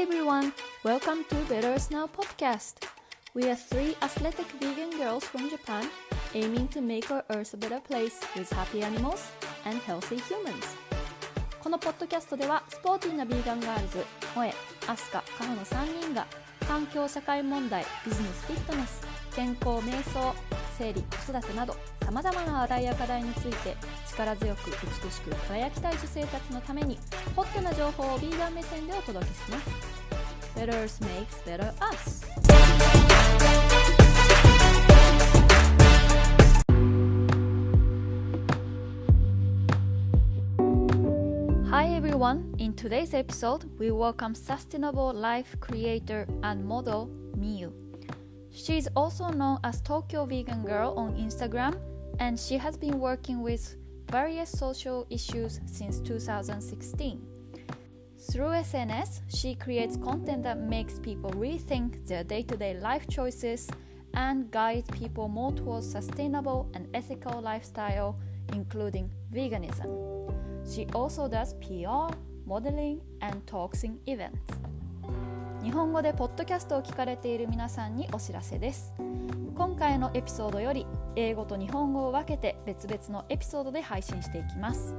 everyone, welcome to Better Earth Now podcast. We are three athletic vegan girls from Japan aiming to make our earth a better place with happy animals and healthy humans. このポッドキャストではスポーティーなビーガンガールズ、萌え、アスカ、カホの3人が環境社会問題、ビジネスフィットネス、健康瞑想、生理、子育てなどさまざまな話題や課題について力強く美しく輝きたい女性たちのためにホットな情報をビーガン目線でお届けします。 Better Earth makes better us. Hi everyone, in today's episode we welcome sustainable life creator and model Miyu. She is also known as Tokyo Vegan Girl on Instagram, and she has been working with various social issues since 2016. Through SNS, she creates content that makes people rethink their day-to-day life choices and guides people more towards sustainable and ethical lifestyle, including veganism. She also does PR, modeling, and talks in events. 日本語でポッドキャストを聞かれている皆さんにお知らせです。今回のエピソードより英語と日本語を分けて別々のエピソードで配信していきます。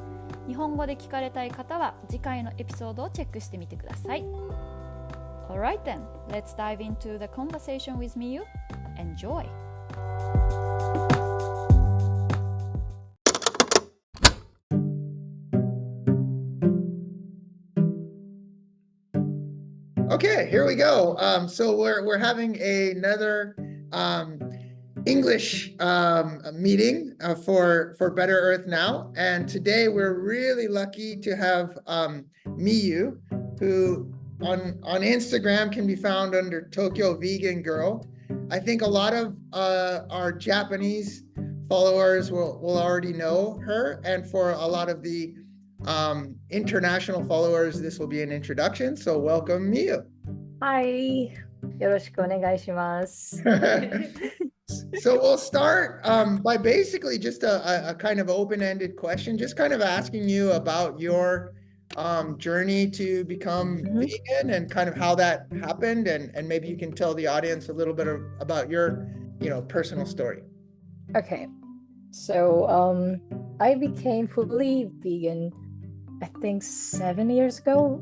日本語で聞かれたい方は次回のエピソードをチェックしてみてください。Alright then, let's dive into the conversation with Miyu. Enjoy! Okay, here we go. So we're having another English meeting for Better Earth Now, and today we're really lucky to have Miyu, who on Instagram can be found under Tokyo Vegan Girl. I think a lot of our Japanese followers will already know her, and for a lot of the international followers, this will be an introduction. So welcome, Miyu. Hi. よろしくお願いします。So we'll start by basically just a kind of open-ended question, just kind of asking you about your journey to become vegan and kind of how that happened, and maybe you can tell the audience a little bit about your, personal story. Okay. So I became fully vegan, I think 7 years ago,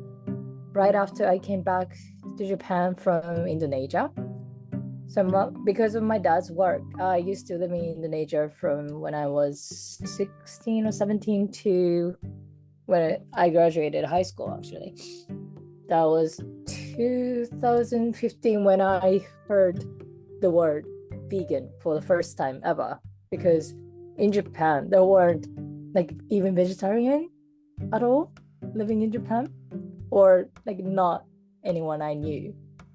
right after I came back to Japan from Indonesia. So because of my dad's work, I used to live in Indonesia from when I was 16 or 17 to when I graduated high school, actually. That was 2015 when I heard the word vegan for the first time ever, because in Japan there weren't even vegetarian at all living in Japan, or not anyone I knew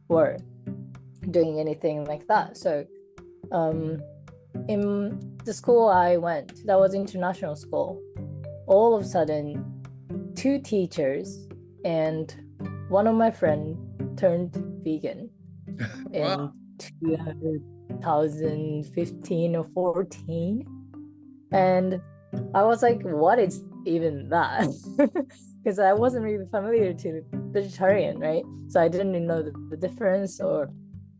were doing anything like that. So in the school I went, that was international school, all of a sudden 2 teachers and one of my friends turned vegan. Wow. In 2015 or 14, and I was like, what is even that? Because I wasn't really familiar to vegetarian, right? So I didn't know the difference or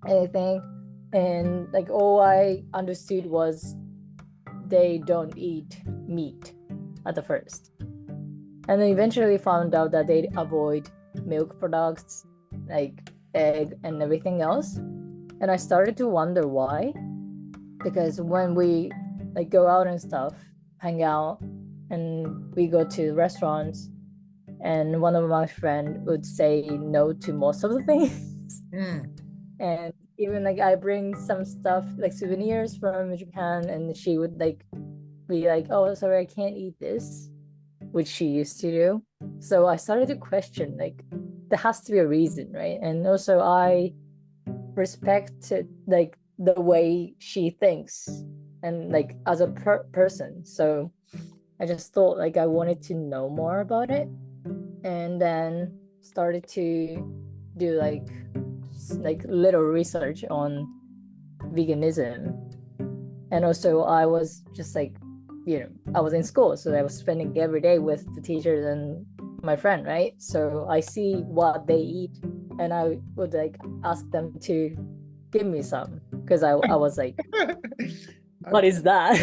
anything, and all I understood was they don't eat meat at the first, and then eventually found out that they avoid milk products like egg and everything else. And I started to wonder why, because when we go out and stuff, hang out, and we go to restaurants, and one of my friends would say no to most of the things. And even I bring some stuff like souvenirs from Japan, and she would be like, oh, sorry, I can't eat this, which she used to do. So I started to question, there has to be a reason, right? And also I respect the way she thinks and as a person. So I just thought I wanted to know more about it, and then started to do little research on veganism. And also I was just I was in school, so I was spending every day with the teachers and my friend, right? So I see what they eat and I would like ask them to give me some because I was like, what is that?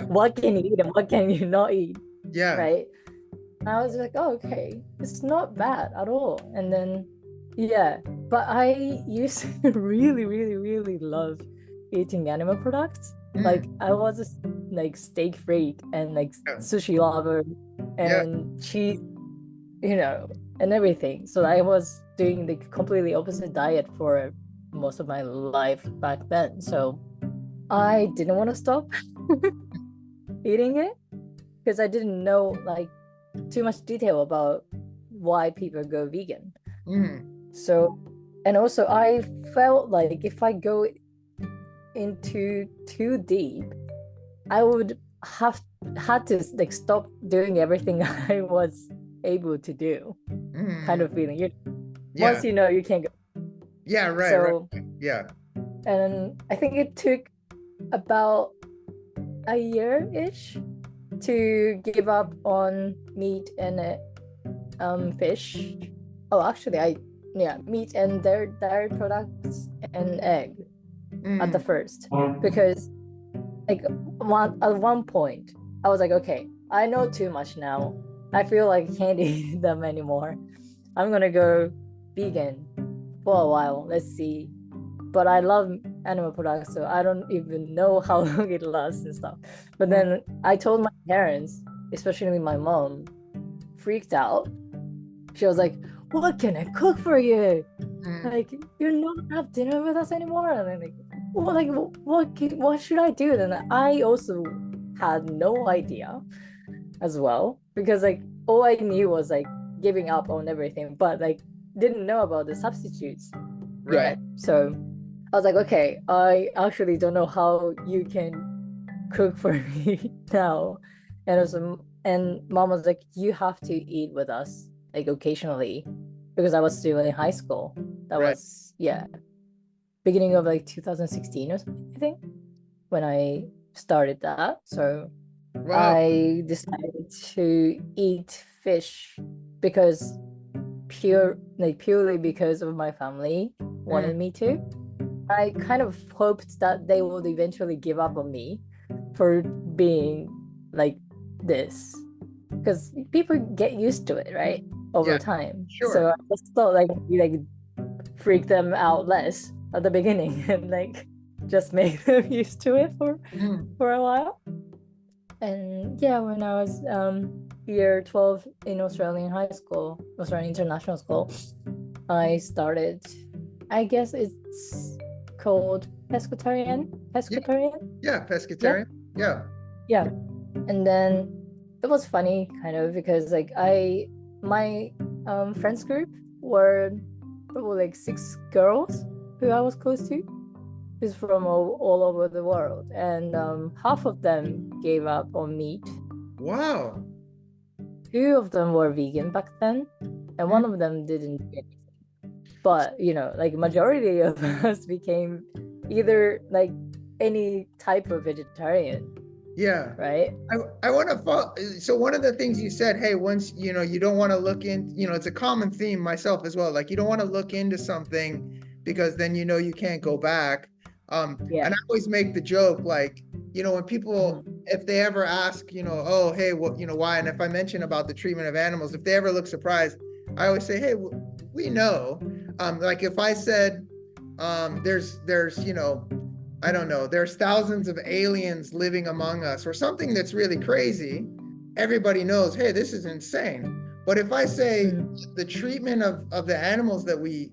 What can you eat and what can you not eat? Yeah. Right. And I was like, oh, okay, it's not bad at all. And then but I used to really love eating animal products. Like I was a like steak freak and like sushi lover and cheese, you know, and everything. So I was doing the completely opposite diet for most of my life back then. So I didn't want to stop eating it because I didn't know like too much detail about why people go vegan. So, and also I felt like if I go into too deep, I would had to like stop doing everything I was able to do. Kind of feeling. Once you know you can't go. Yeah, right. So, right. Yeah. And I think it took about a year-ish to give up on meat and fish. Oh, actually, meat and dairy products and egg at the first, because like at one point I was like, okay, I know too much now. I feel like I can't eat them anymore. I'm gonna go vegan for a while. Let's see. But I love animal products, so I don't even know how long it lasts and stuff. But then I told my parents, especially my mom, freaked out. She was like, what can I cook for you? Like, you're not gonna have dinner with us anymore? And I'm like, well, like, what should I do? Then I also had no idea as well, because like all I knew was like giving up on everything, but like didn't know about the substitutes yet. So I was like, okay, I actually don't know how you can cook for me now. And mom was like, you have to eat with us like occasionally, because I was still in high school. That was beginning of like 2016 or something, I think, when I started that. So I decided to eat fish because purely because of my family wanted me to. I kind of hoped that they would eventually give up on me for being like this, because people get used to it, right, over time. Sure. So I just thought like freak them out less at the beginning and like just make them used to it for a while. And when I was year 12 in Australian international school, I started, I guess it's called pescatarian. Yeah, pescatarian. Yeah. And then it was funny kind of because like my friends group were probably like 6 girls who I was close to, who's from all over the world, and half of them gave up on meat. Wow. 2 of them were vegan back then, and one of them didn't do anything. But like majority of us became either like any type of vegetarian. Yeah. Right. I want to follow. So one of the things you said, hey, once you don't want to look in, it's a common theme myself as well. Like you don't want to look into something because then you can't go back. And I always make the joke, like, when people, if they ever ask, oh, hey, why? And if I mention about the treatment of animals, if they ever look surprised, I always say, hey, we know. Like if I said, there's I don't know, there's thousands of aliens living among us or something that's really crazy, everybody knows, hey, this is insane. But if I say the treatment of the animals that we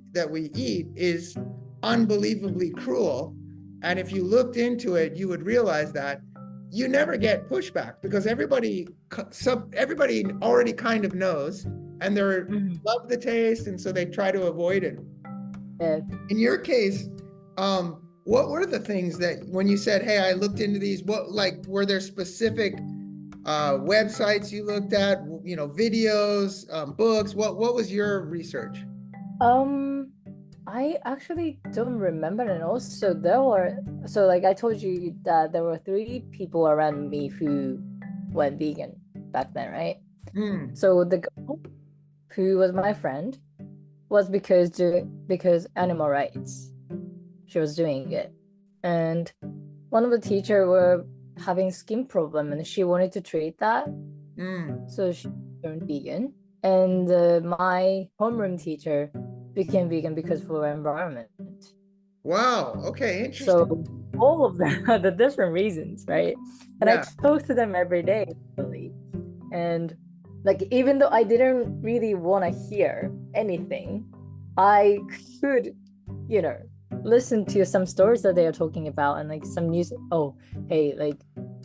eat is unbelievably cruel, and if you looked into it, you would realize that you never get pushback because everybody already kind of knows, and they love the taste, and so they try to avoid it. In your case, what were the things that when you said, hey, I looked into these, were there specific websites you looked at, videos, books? What was your research? I actually don't remember. And also like I told you that there were 3 people around me who went vegan back then, right? So the girl who was my friend, was because animal rights. She was doing it, and one of the teachers were having skin problem, and she wanted to treat that, so she turned vegan. And my homeroom teacher became vegan because for environment. Wow. Okay. Interesting. So all of them had the different reasons, right? And I talk to them every day, really. And like, even though I didn't really want to hear anything, I could, listen to some stories that they are talking about, and like some news. Oh, hey, like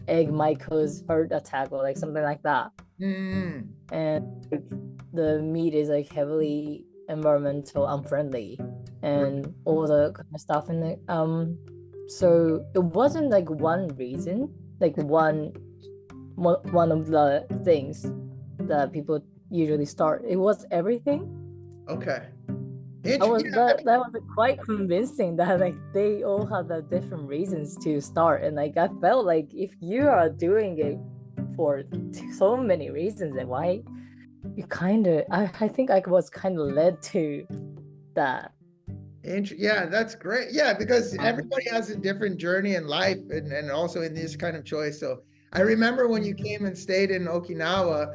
egg might cause heart attack or like something like that. And the meat is like heavily environmental unfriendly and all the kind of stuff. And so it wasn't like one reason, like one of the things that people usually start. It was everything. Okay. That was quite convincing that like they all had the different reasons to start, and like I felt like if you are doing it for so many reasons, then why you I think I was kind of led to that. Yeah, that's great. Yeah, because everybody has a different journey in life and also in this kind of choice. So I remember when you came and stayed in Okinawa,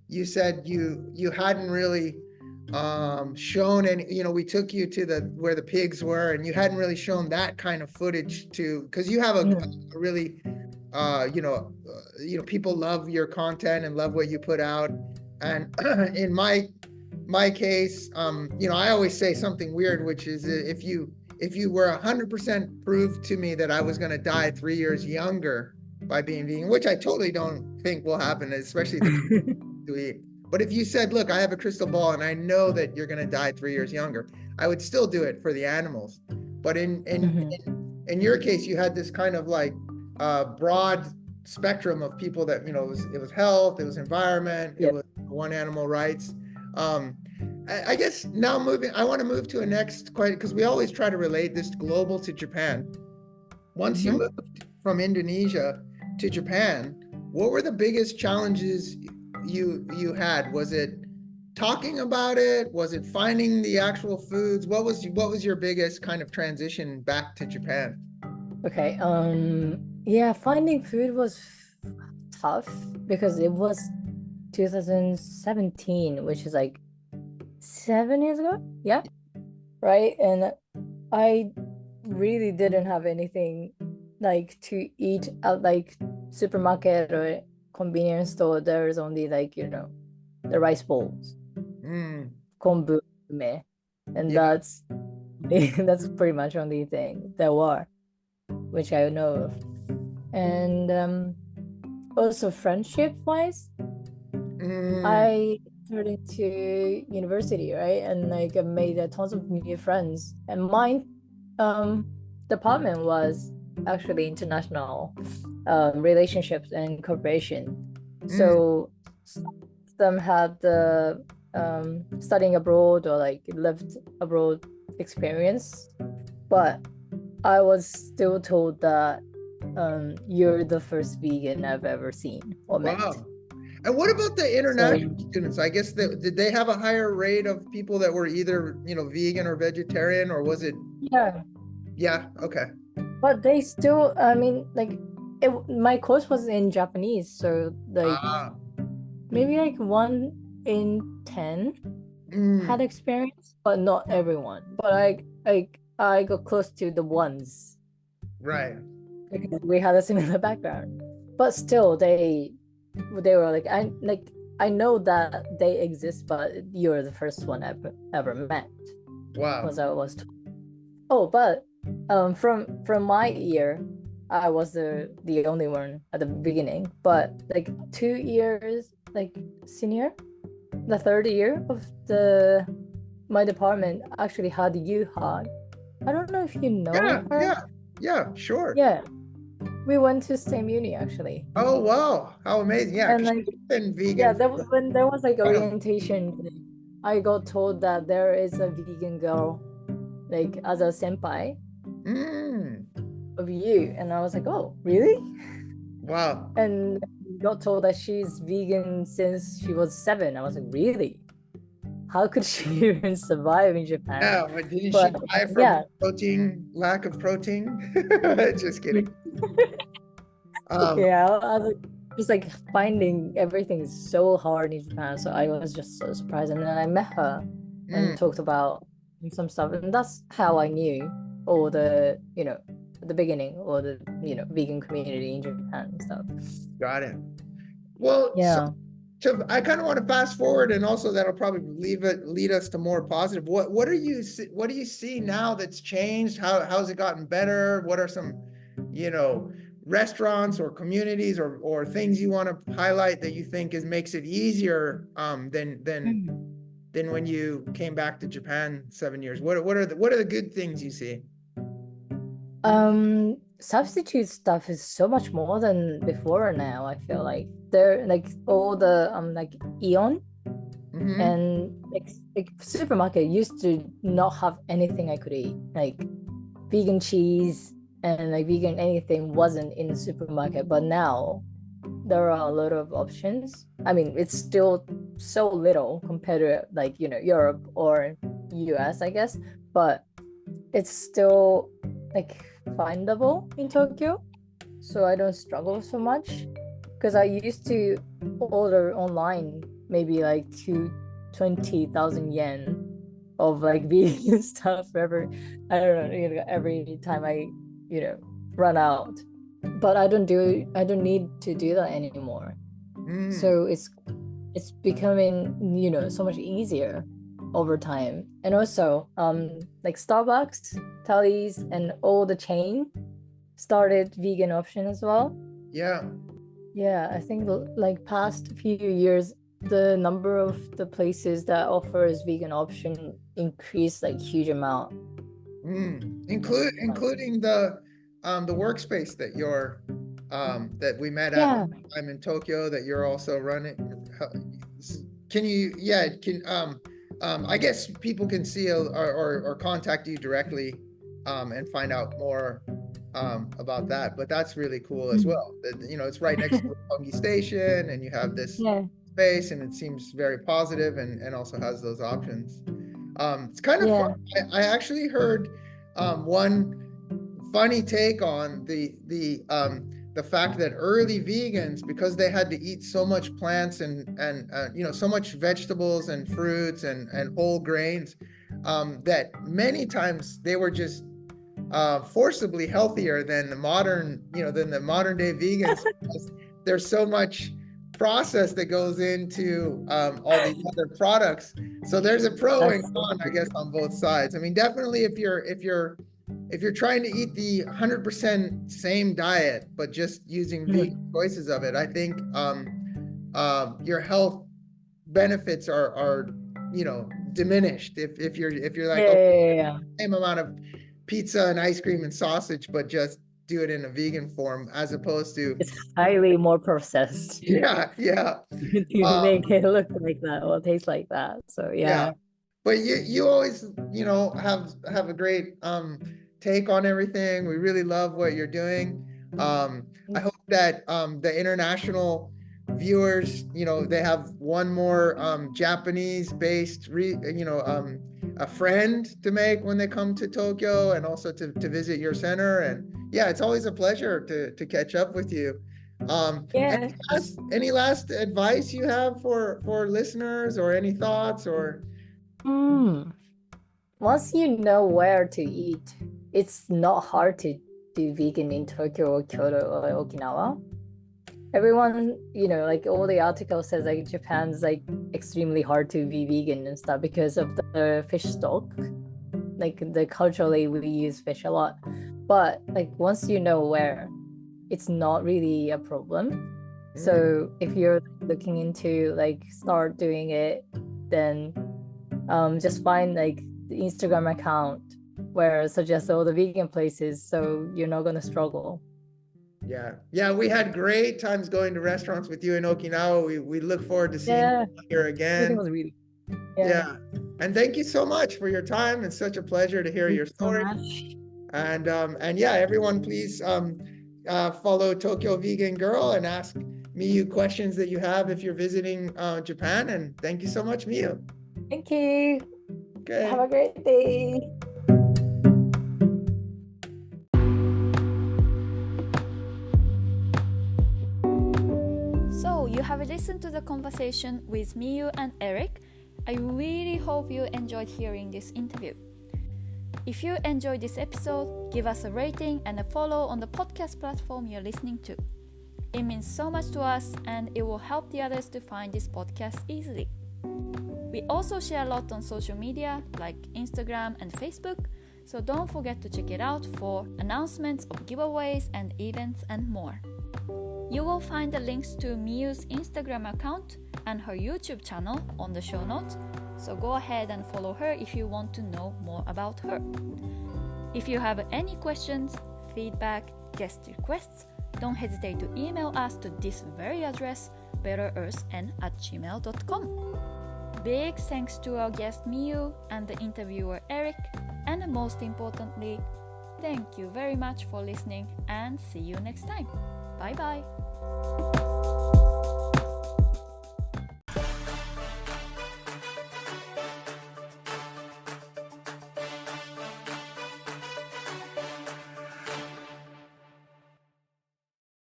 you said you hadn't really shown any, we took you to where the pigs were, and you hadn't really shown that kind of footage because you have a really people love your content and love what you put out. And in my case, I always say something weird, which is if you were 100% proved to me that I was going to die 3 years younger by being vegan, which I totally don't think will happen, especially to eat. But if you said, look, I have a crystal ball and I know that you're going to die 3 years younger, I would still do it for the animals. But in your case, you had this kind of like broad spectrum of people that, it was health, it was environment, it was one animal rights. I guess now I want to move to a next question, because we always try to relate this global to Japan. Once you moved from Indonesia to Japan, what were the biggest challenges you had? Was it talking about it? Was it finding the actual foods? What was your biggest kind of transition back to Japan? Okay. Finding food was tough because it was 2017, which is like 7 years ago. Yeah. Right. And I really didn't have anything like to eat at like supermarket or convenience store. There's only like, the rice bowls, kombu, and that's pretty much only thing there were, which I know of. And also friendship wise, I turned into university, right? And like I made tons of new friends, and my department was actually international relationships and cooperation. So some of them had the studying abroad or like lived abroad experience, but I was still told that you're the first vegan I've ever seen or met. Wow. And what about the international students? I guess did they have a higher rate of people that were either, vegan or vegetarian, or was it? Yeah. Yeah. Okay. But they still, I mean, like, my course was in Japanese, so like maybe like 1 in 10 had experience, but not everyone. But I got close to the ones. Right. Because we had a similar background. But still, they were like, I know that they exist, but you're the first one I've ever met. Wow. Was I was told. Oh, but from my year, I was the only one at the beginning. But like 2 years, like senior, the third year of my department actually had Yuha. I don't know if you know her. Yeah, sure. Yeah. We went to same uni actually. Oh wow, how amazing! Yeah, and like been vegan. Yeah, when there was like orientation, I got told that there is a vegan girl, like as a senpai of you, and I was like, oh, really? Wow. And got told that she's vegan since she was 7. I was like, really? how could she even survive in Japan? Yeah, but didn't But, she die from yeah. lack of protein? Just kidding. Yeah, I was just like finding everything is so hard in Japan. So I was just so surprised. And then I met her and talked about some stuff. And that's how I knew all the, the beginning or the, vegan community in Japan and stuff. Got it. Well, Yeah. So I kind of want to fast forward, and also that'll probably lead us to more positive. What do you see now that's changed? How's it gotten better? What are some, restaurants or communities or things you want to highlight that you think makes it easier than when you came back to Japan 7 years? What are the good things you see? Substitute stuff is so much more than before now. I feel like they're like all the like Eon and like supermarket used to not have anything I could eat, like vegan cheese and like vegan anything wasn't in the supermarket, but now there are a lot of options. I mean, it's still so little compared to like Europe or US, I guess, but it's still like findable in Tokyo, so I don't struggle so much, because I used to order online maybe like 20,000 yen of like vegan stuff every time I run out, but I don't need to do that anymore. So it's becoming so much easier over time. And also like Starbucks, Tally's, and all the chain started vegan option as well. Yeah, I think like past few years the number of the places that offers vegan option increased like huge amount, including the workspace that you're that we met at I'm in Tokyo that you're also running. I guess people can see or contact you directly and find out more about that, but that's really cool as well. It's right next to Roppongi Station, and you have this space, and it seems very positive and also has those options. It's kind of fun. I actually heard one funny take on the fact that early vegans, because they had to eat so much plants and so much vegetables and fruits and whole grains, that many times they were just forcibly healthier than the modern day vegans, because there's so much process that goes into all these other products. So there's a pro and con, I guess, on both sides. I mean, definitely if you're trying to eat the 100% same diet, but just using vegan choices of it, I think your health benefits are diminished if you're like same amount of pizza and ice cream and sausage, but just do it in a vegan form, as opposed to it's highly more processed. Yeah. To make it look like that or taste like that. So but you always have a great take on everything. We really love what you're doing. I hope that the international viewers, they have one more Japanese based a friend to make when they come to Tokyo, and also to visit your center. And it's always a pleasure to catch up with you. Any last advice you have for listeners, or any thoughts, or once you know where to eat, it's not hard to do vegan in Tokyo or Kyoto or Okinawa. Everyone, like all the articles says like Japan's like extremely hard to be vegan and stuff because of the fish stock. Like culturally we use fish a lot, but like once you know where, it's not really a problem. So if you're looking into like start doing it, then just find like the Instagram account where it suggests all the vegan places, so you're not going to struggle. Yeah, we had great times going to restaurants with you in Okinawa. We look forward to seeing you here again. It was really and thank you so much for your time. It's such a pleasure to hear your story. And everyone, please follow Tokyo Vegan Girl and ask Miyu questions that you have if you're visiting Japan. And thank you so much, Miyu. Thank you. Okay. Have a great day. So, you have listened to the conversation with Miyu and Eric. I really hope you enjoyed hearing this interview. If you enjoyed this episode, give us a rating and a follow on the podcast platform you're listening to. It means so much to us and it will help the others to find this podcast easily. We also share a lot on social media like Instagram and Facebook, so don't forget to check it out for announcements of giveaways and events and more. You will find the links to Miyu's Instagram account and her YouTube channel on the show notes, so go ahead and follow her if you want to know more about her. If you have any questions, feedback, guest requests, don't hesitate to email us to this very address, betterearthn@gmail.com. Big thanks to our guest Miyu and the interviewer Eric, and most importantly, thank you very much for listening and see you next time. Bye bye.